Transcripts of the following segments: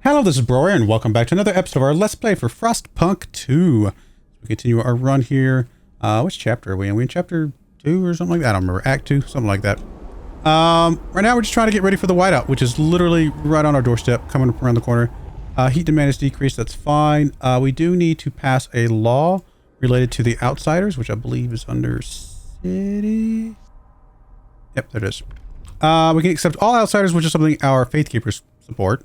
Hello, this is Broyar, and welcome back to another episode of our Let's Play for Frostpunk 2. We continue our run here. Which chapter are we in? We in chapter 2 or something like that? I don't remember. Act 2? Something like that. Right now we're just trying to get ready for the whiteout, which is literally right on our doorstep, coming up around the corner. Heat demand is decreased. That's fine. We do need to pass a law related to the outsiders, which I believe is under city. Yep, there it is. We can accept all outsiders, which is something our Faith Keepers support.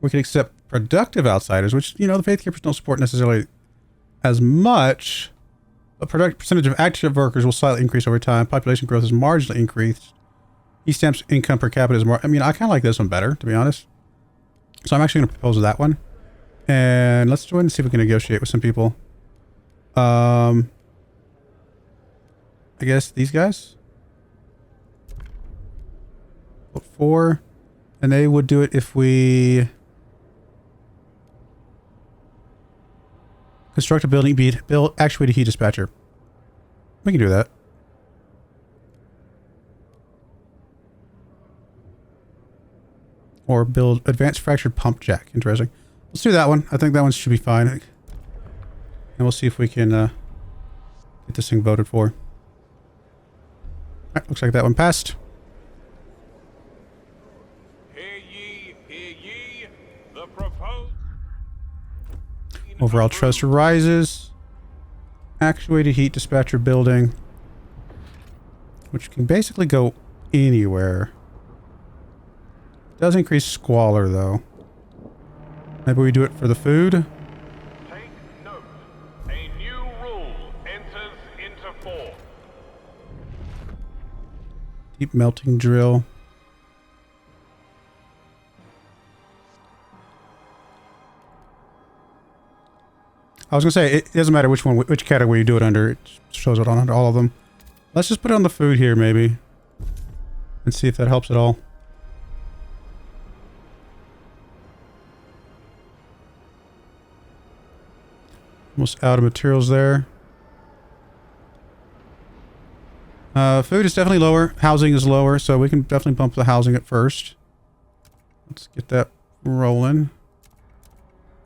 We can accept productive outsiders, which, you know, the Faith Keepers don't support necessarily as much. The percentage of active workers will slightly increase over time. Population growth is marginally increased. E-Stamp's income per capita is more... I mean, I kind of like this one better, to be honest. So I'm actually going to propose that one. And let's go ahead and see if we can negotiate with some people. I guess these guys? Vote 4. And they would do it if we... Construct a building, build actuated heat dispatcher. We can do that. Or build advanced fractured pump jack. Interesting. Let's do that one. I think that one should be fine. And we'll see if we can get this thing voted for. Alright, looks like that one passed. Hear ye, the proposed... Overall trust rises. Actuated heat dispatcher building. Which can basically go anywhere. Does increase squalor though. Maybe we do it for the food. Take note. A new rule enters into force. Deep melting drill. I was gonna say, it doesn't matter which one, which category you do it under. It shows it on under all of them. Let's just put it on the food here, maybe. And see if that helps at all. Almost out of materials there. Food is definitely lower. Housing is lower, so we can definitely bump the housing at first. Let's get that rolling.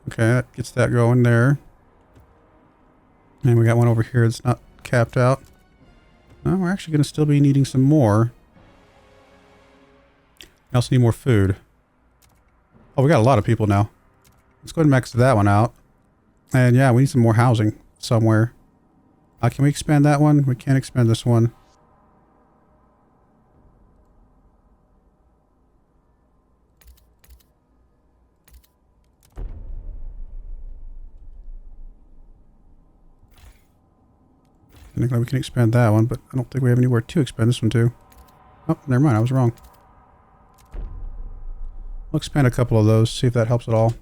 Okay, that gets that going there. And we got one over here that's not capped out. No, we're actually going to still be needing some more. We also need more food. Oh, we got a lot of people now. Let's go ahead and max that one out. And yeah, we need some more housing somewhere. Can we expand that one? We can't expand this one. I think we can expand that one, but I don't think we have anywhere to expand this one to. Oh, never mind. I was wrong. We'll expand a couple of those, see if that helps at all.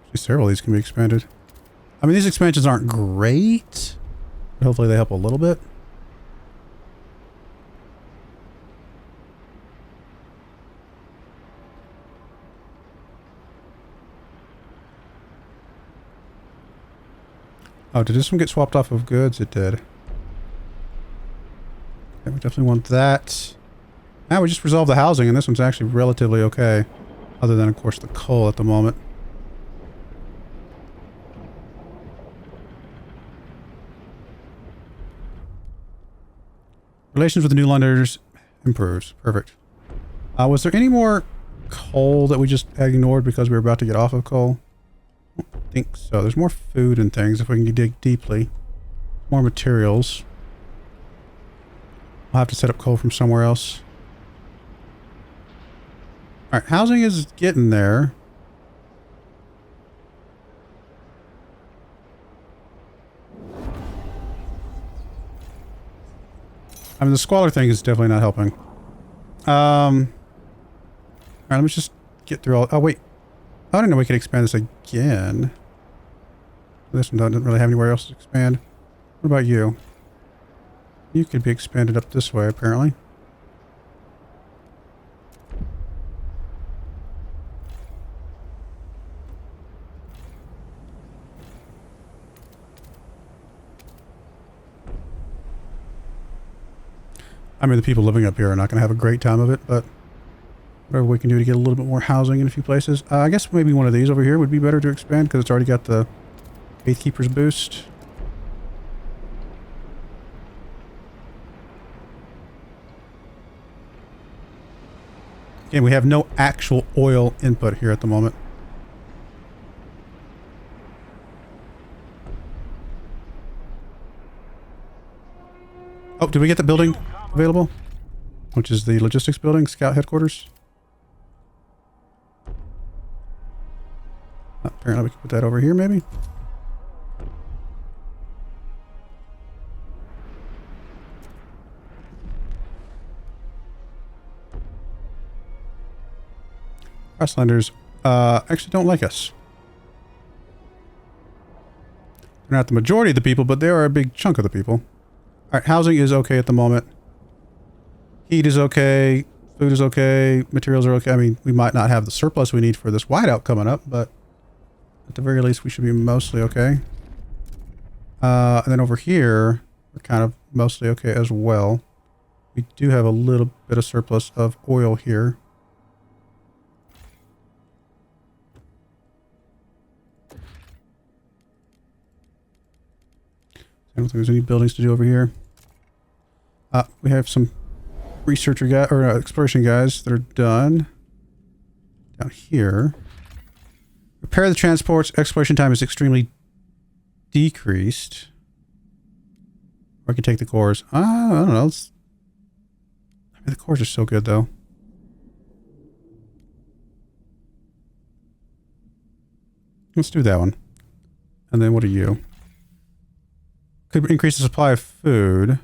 Actually, several of these can be expanded. I mean, these expansions aren't great, but hopefully they help a little bit. Oh, did this one get swapped off of goods? It did. Okay, we definitely want that. Now we just resolved the housing, and this one's actually relatively okay. Other than, of course, the coal at the moment. Relations with the New Londoners improves. Perfect. Was there any more coal that we just had ignored because we were about to get off of coal? I don't think so. There's more food and things if we can dig deeply. More materials. I'll have to set up coal from somewhere else. Alright, housing is getting there. I mean, the squalor thing is definitely not helping. Alright, let me just get through all... Oh, wait. I didn't know we could expand this again. This one doesn't really have anywhere else to expand. What about you? You could be expanded up this way, apparently. I mean, the people living up here are not going to have a great time of it, but whatever we can do to get a little bit more housing in a few places. I guess maybe one of these over here would be better to expand because it's already got the Faithkeeper's boost. Again, we have no actual oil input here at the moment. Oh, did we get the building available? Which is the logistics building, scout headquarters. Apparently we can put that over here, maybe. Grasslanders actually don't like us. They're not the majority of the people, but they are a big chunk of the people. Alright, housing is okay at the moment. Heat is okay. Food is okay. Materials are okay. I mean, we might not have the surplus we need for this whiteout coming up, but at the very least, we should be mostly okay. And then over here, we're kind of mostly okay as well. We do have a little bit of surplus of oil here. I don't think there's any buildings to do over here. We have some researcher guy or exploration guys that are done down here. Repair the transports. Exploration time is extremely decreased. Or I can take the cores. I don't know. I mean, the cores are so good though. Let's do that one. And then what are you? Could increase the supply of food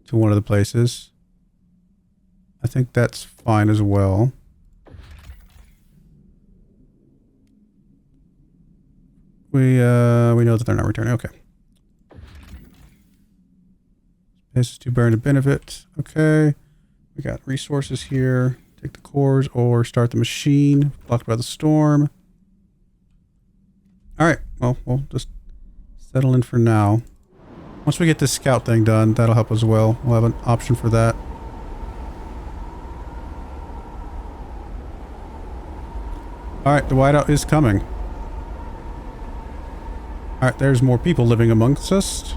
to one of the places. I think that's fine as well. We know that they're not returning. Okay. Spaces to burn to benefit. Okay. We got resources here. Take the cores or start the machine. Blocked by the storm. Alright. Well, we'll just settle in for now. Once we get this scout thing done, that'll help as well. We'll have an option for that. Alright, the whiteout is coming. Alright, there's more people living amongst us.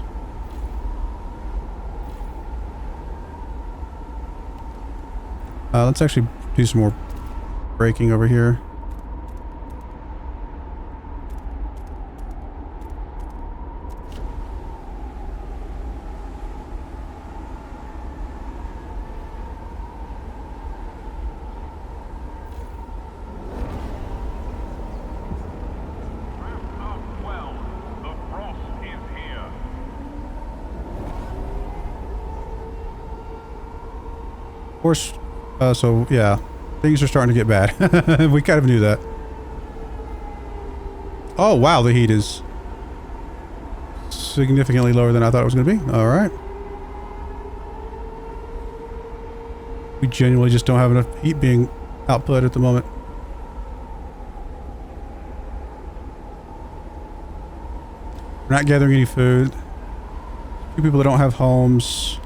Let's actually do some more braking over here. Of course, so yeah, things are starting to get bad. We kind of knew that. Oh wow, the heat is significantly lower than I thought it was going to be. All right. We genuinely just don't have enough heat being output at the moment. We're not gathering any food. A few people that don't have homes.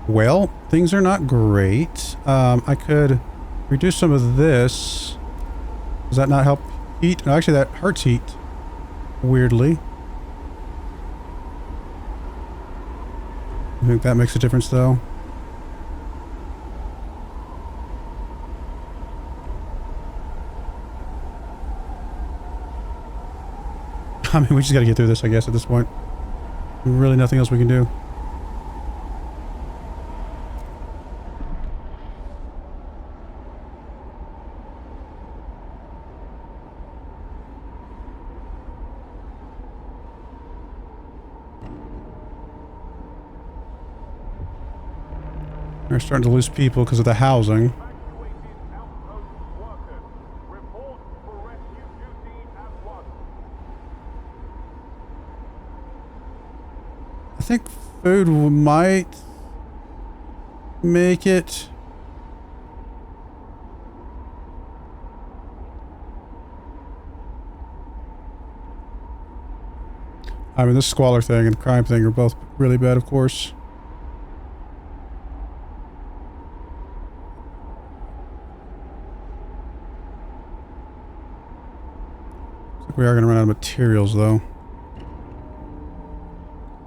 Well, things are not great. I could reduce some of this. Does that not help heat? No, actually that hurts heat. Weirdly. I think that makes a difference though. I mean, we just gotta get through this, I guess, at this point. Really nothing else we can do. We're starting to lose people because of the housing. Evacuated outpost workers. Report for rescue duty at once. I think food might make it. I mean, this squalor thing and crime thing are both really bad, of course. Looks like we are going to run out of materials, though.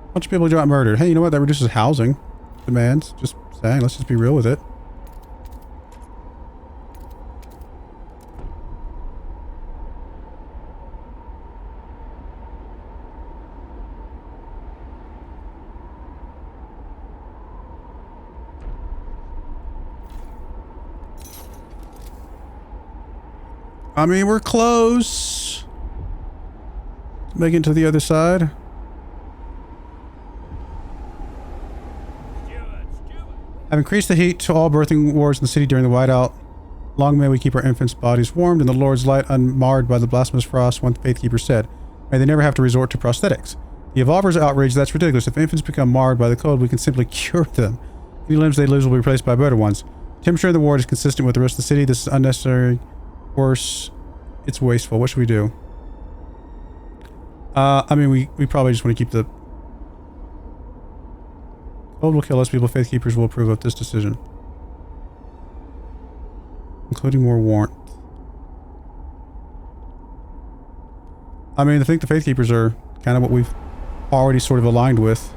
A bunch of people got murdered. Hey, you know what? That reduces housing demands. Just saying. Let's just be real with it. I mean, we're close. Make it to the other side. Have increased the heat to all birthing wards in the city during the whiteout. Long may we keep our infants' bodies warmed in the Lord's light unmarred by the blasphemous frost, one faithkeeper said. May they never have to resort to prosthetics. The evolvers are outraged. That's ridiculous. If infants become marred by the cold, we can simply cure them. Any limbs they lose will be replaced by better ones. Temperature in the ward is consistent with the rest of the city. This is unnecessary. Worse, it's wasteful. What should we do? I mean, we probably just want to keep the... Cold will kill us. People, faith keepers will approve of this decision. Including more warmth. I mean, I think the faith keepers are kind of what we've already sort of aligned with.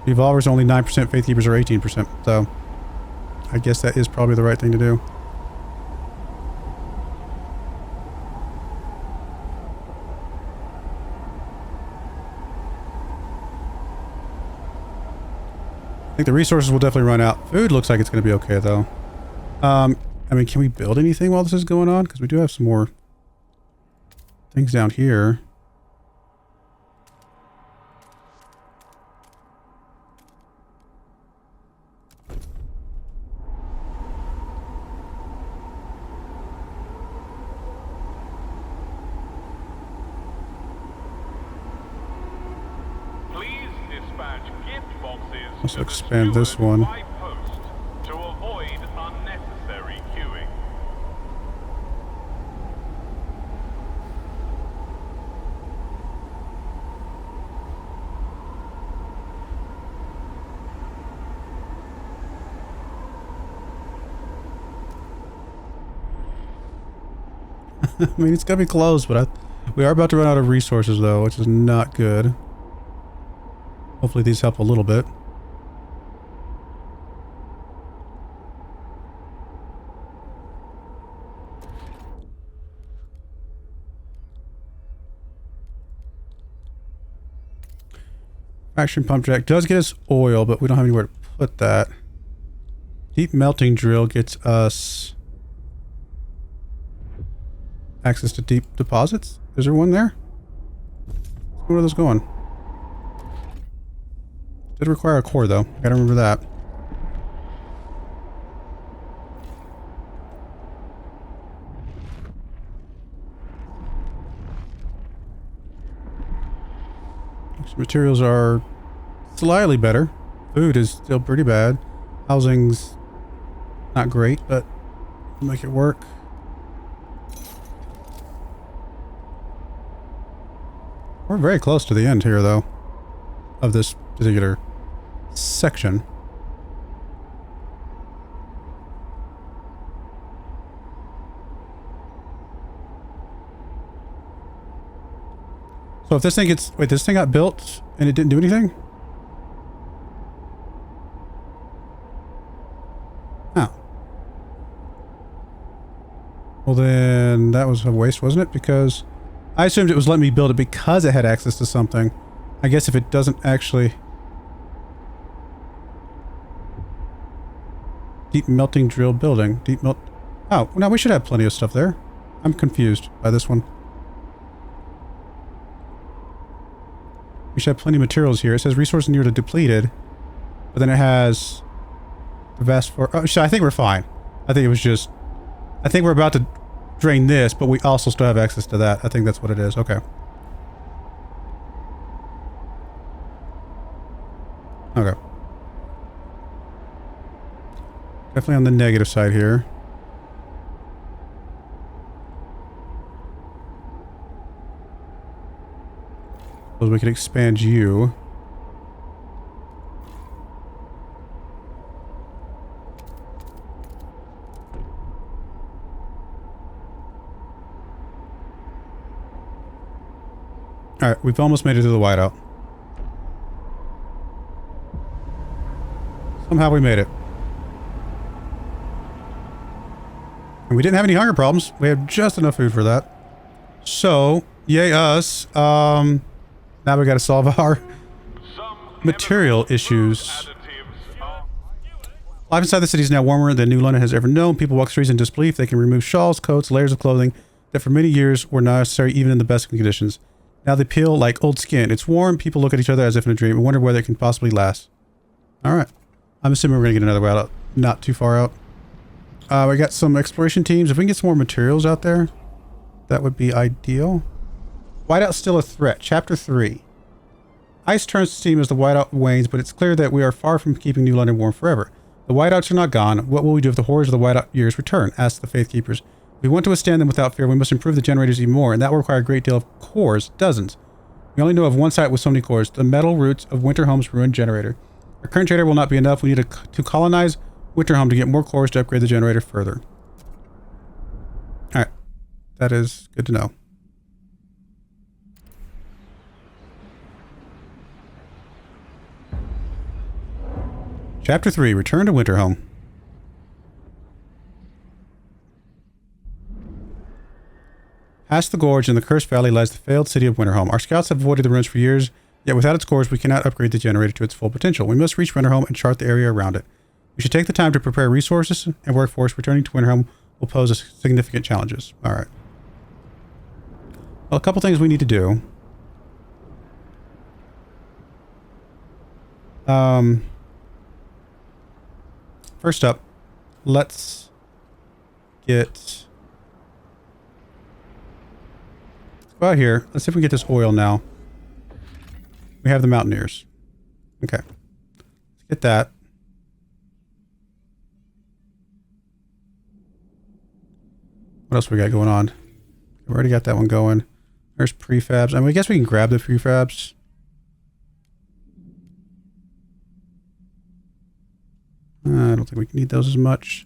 The evolvers are only 9%, faith keepers are 18%, so... I guess that is probably the right thing to do. I think the resources will definitely run out. Food looks like it's going to be okay, though. I mean, can we build anything while this is going on? Because we do have some more things down here. Let's expand this one. To avoid unnecessary queuing. I mean, it's gonna be close, but we are about to run out of resources, though, which is not good. Hopefully these help a little bit. Action pump jack does get us oil, but we don't have anywhere to put that. Deep melting drill gets us access to deep deposits. Is there one there? Where are those going? Did require a core, though. Gotta remember that. These materials are slightly better. Food is still pretty bad. Housing's not great, but we'll make it work. We're very close to the end here, though, of this particular section. So if this thing gets... Wait, this thing got built and it didn't do anything? Oh. Well then, that was a waste, wasn't it? Because I assumed it was letting me build it because it had access to something. I guess if it doesn't actually... Deep melting drill building. Deep melt... Oh, now we should have plenty of stuff there. I'm confused by this one. We should have plenty of materials here. It says resources near to depleted. But then it has the vast for. Oh, so I think we're fine. I think it was just. I think we're about to drain this, but we also still have access to that. I think that's what it is. Okay. Okay. Definitely on the negative side here. So we can expand you. Alright, we've almost made it to the whiteout. Somehow we made it. And we didn't have any hunger problems. We have just enough food for that. So, yay us. Now we gotta solve our material issues. Life inside the city is now warmer than New London has ever known. People walk streets in disbelief. They can remove shawls, coats, layers of clothing that for many years were not necessary even in the best conditions. Now they peel like old skin. It's warm. People look at each other as if in a dream and wonder whether it can possibly last. Alright. I'm assuming we're going to get another way out. Not too far out. We got some exploration teams. If we can get some more materials out there, that would be ideal. Whiteout's still a threat. Chapter 3. Ice turns to steam as the whiteout wanes, but it's clear that we are far from keeping New London warm forever. The whiteouts are not gone. What will we do if the horrors of the whiteout years return? Asked the Faith Keepers. We want to withstand them without fear. We must improve the generators even more, and that will require a great deal of cores, dozens. We only know of one site with so many cores, the metal roots of Winterhome's ruined generator. Our current generator will not be enough. We need to colonize Winterhome to get more cores to upgrade the generator further. Alright. That is good to know. Chapter 3, Return to Winterhome. Past the gorge in the Cursed Valley lies the failed city of Winterhome. Our scouts have avoided the ruins for years, yet without its cores we cannot upgrade the generator to its full potential. We must reach Winterhome and chart the area around it. We should take the time to prepare resources and workforce. Returning to Winterhome will pose significant challenges. Alright. Well, a couple things we need to do. First up, let's get... Go out here. Let's see if we can get this oil now. We have the Mountaineers. Okay. Let's get that. What else we got going on? We already got that one going. There's prefabs. I mean, I guess we can grab the prefabs. I don't think we can need those as much.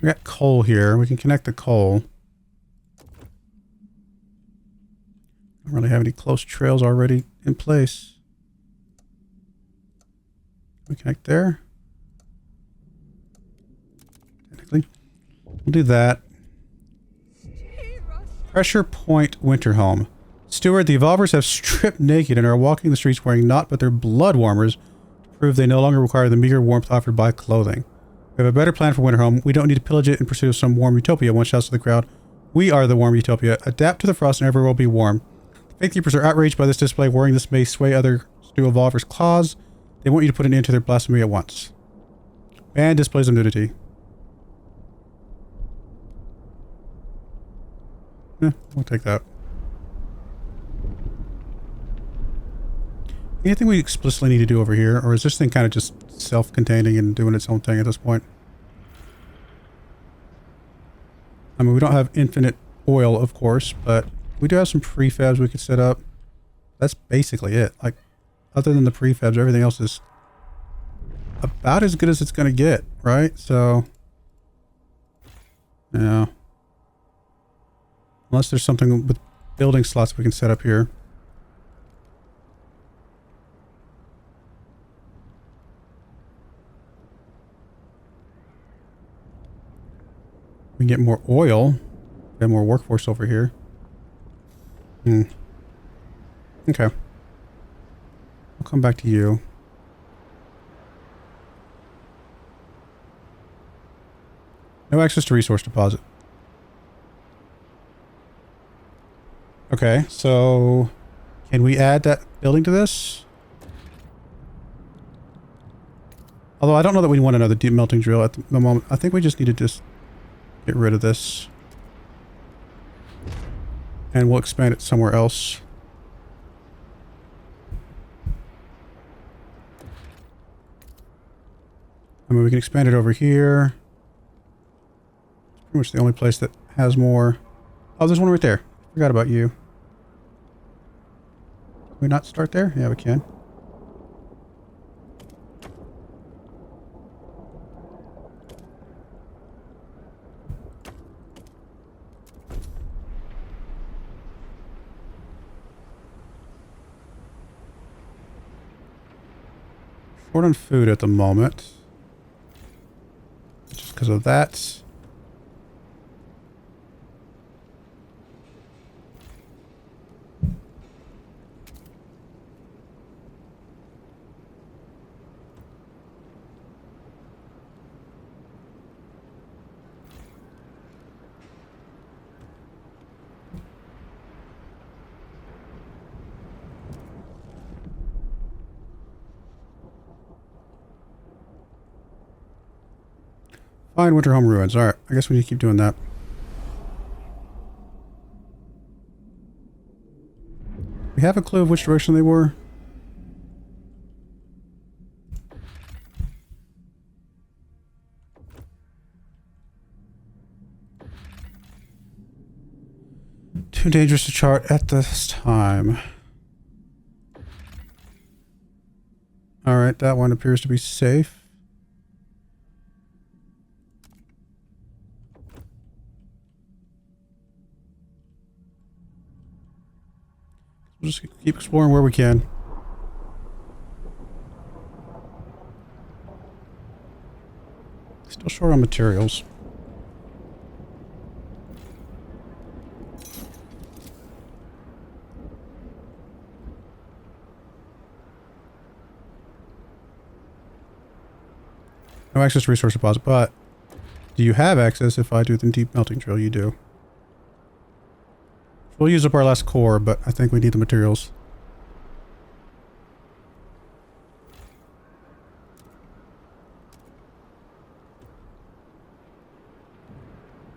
We got coal here. We can connect the coal. Don't really have any close trails already in place. Can we connect there? Technically. We'll do that. Pressure Point Winterhome. Steward, the Evolvers have stripped naked and are walking the streets wearing naught but their blood warmers to prove they no longer require the meager warmth offered by clothing. We have a better plan for Winterhome. We don't need to pillage it in pursuit of some warm utopia. One shouts to the crowd. We are the warm utopia. Adapt to the frost and everywhere will be warm. The Faithkeepers are outraged by this display, worrying this may sway others to Evolver's cause. They want you to put an end to their blasphemy at once. Ban displays of nudity. We'll take that. Anything we explicitly need to do over here, or is this thing kind of just self-containing and doing its own thing at this point? I mean, we don't have infinite oil, of course, but we do have some prefabs we could set up. That's basically it. Like, other than the prefabs, everything else is about as good as it's going to get, right? So, yeah. Unless there's something with building slots we can set up here. We can get more oil. We have more workforce over here. Okay. I'll come back to you. No access to resource deposit. Okay, so can we add that building to this? Although I don't know that we want another deep melting drill at the moment. I think we just need to just get rid of this. And we'll expand it somewhere else. I mean, we can expand it over here. It's pretty much the only place that has more. Oh, there's one right there. Forgot about you. Can we not start there? Yeah, we can. Short on food at the moment. Just because of that. Fine, winter home ruins. Alright, I guess we need to keep doing that. We have a clue of which direction they were. Too dangerous to chart at this time. Alright, that one appears to be safe. We'll just keep exploring where we can. Still short on materials. No access to resource deposit, but do you have access if I do the deep melting drill? You do. We'll use up our last core, but I think we need the materials.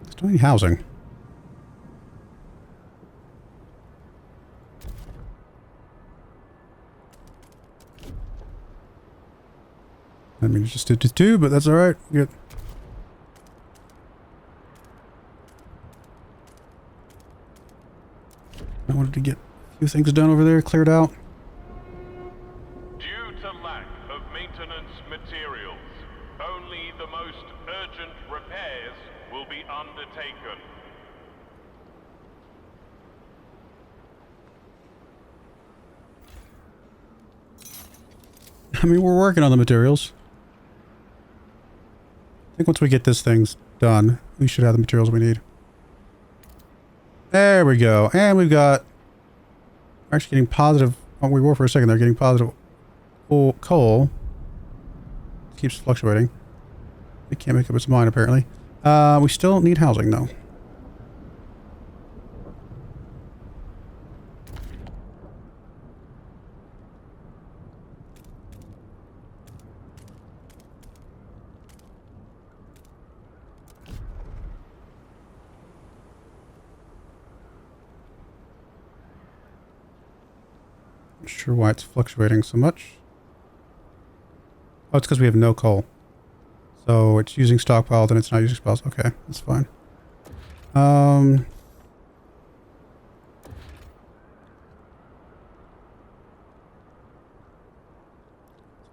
Still need housing. I mean, it just did to 2, but that's alright. Good. I wanted to get a few things done over there, cleared out. Due to lack of maintenance materials, only the most urgent repairs will be undertaken. I mean, we're working on the materials. I think once we get this thing done, we should have the materials we need. There we go. And we've got... We're actually getting positive... Oh, we were for a second there, getting positive coal. It keeps fluctuating. It can't make up its mind, apparently. We still need housing, though. Not sure why it's fluctuating so much. Oh, it's because we have no coal. So it's using stockpile, then it's not using spells. Okay, that's fine.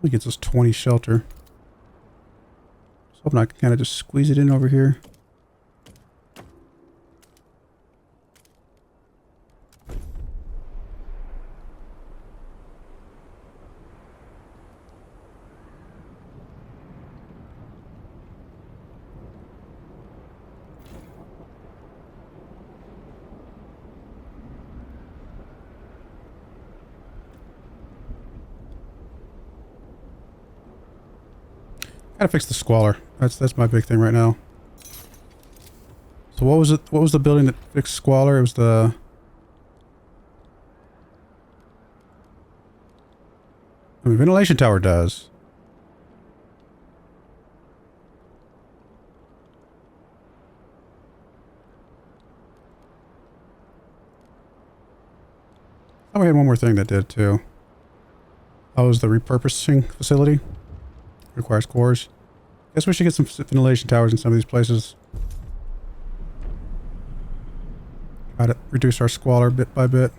It gets us 20 shelter. So hoping I can kind of just squeeze it in over here. Gotta fix the squalor. That's my big thing right now. So what was it? What was the building that fixed squalor? It was the... I mean, ventilation tower does. Oh, we had one more thing that did too. Oh, it was the repurposing facility. Requires cores. Guess we should get some ventilation towers in some of these places. Try to reduce our squalor bit by bit.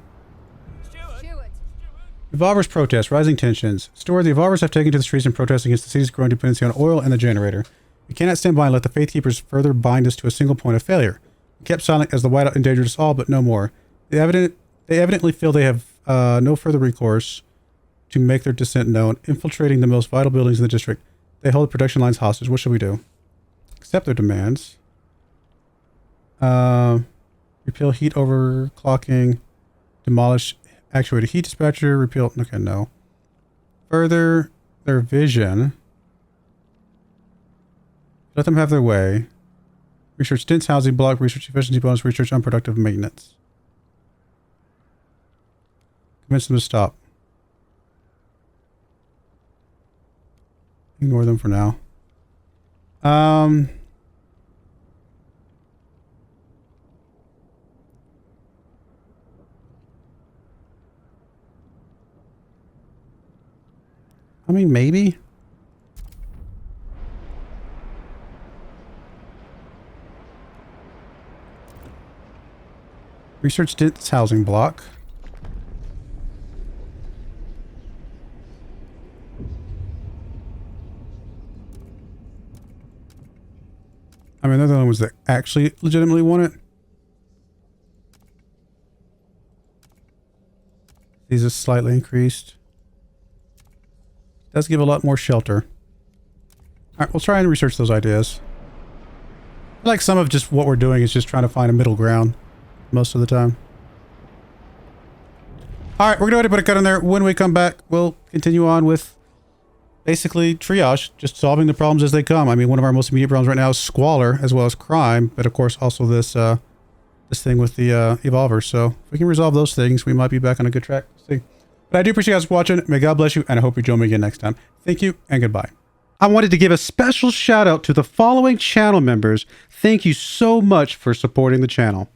Evolvers protest, rising tensions. Steward, the Evolvers have taken to the streets in protest against the city's growing dependency on oil and the generator. We cannot stand by and let the Faithkeepers further bind us to a single point of failure. We kept silent as the whiteout endangered us all, but no more. They evidently feel they have no further recourse to make their dissent known, infiltrating the most vital buildings in the district. They hold the production lines hostage. What should we do? Accept their demands. Repeal heat overclocking. Demolish actuated heat dispatcher. Repeal. Okay, no. Further their vision. Let them have their way. Research dense housing block. Research efficiency bonus. Research unproductive maintenance. Convince them to stop. Ignore them for now. I mean, maybe. Research dense housing block. I mean, they're the only ones that actually legitimately want it. These are slightly increased. Does give a lot more shelter. Alright, we'll try and research those ideas. I feel like some of just what we're doing is just trying to find a middle ground most of the time. Alright, we're going to put a cut in there. When we come back, we'll continue on with basically triage, just solving the problems as they come. I mean, one of our most immediate problems right now is squalor as well as crime, but of course also this this thing with the evolvers. So if we can resolve those things, we might be back on a good track. See. But I do appreciate you guys watching. May God bless you, and I hope you join me again next time. Thank you, and goodbye. I wanted to give a special shout out to the following channel members. Thank you so much for supporting the channel.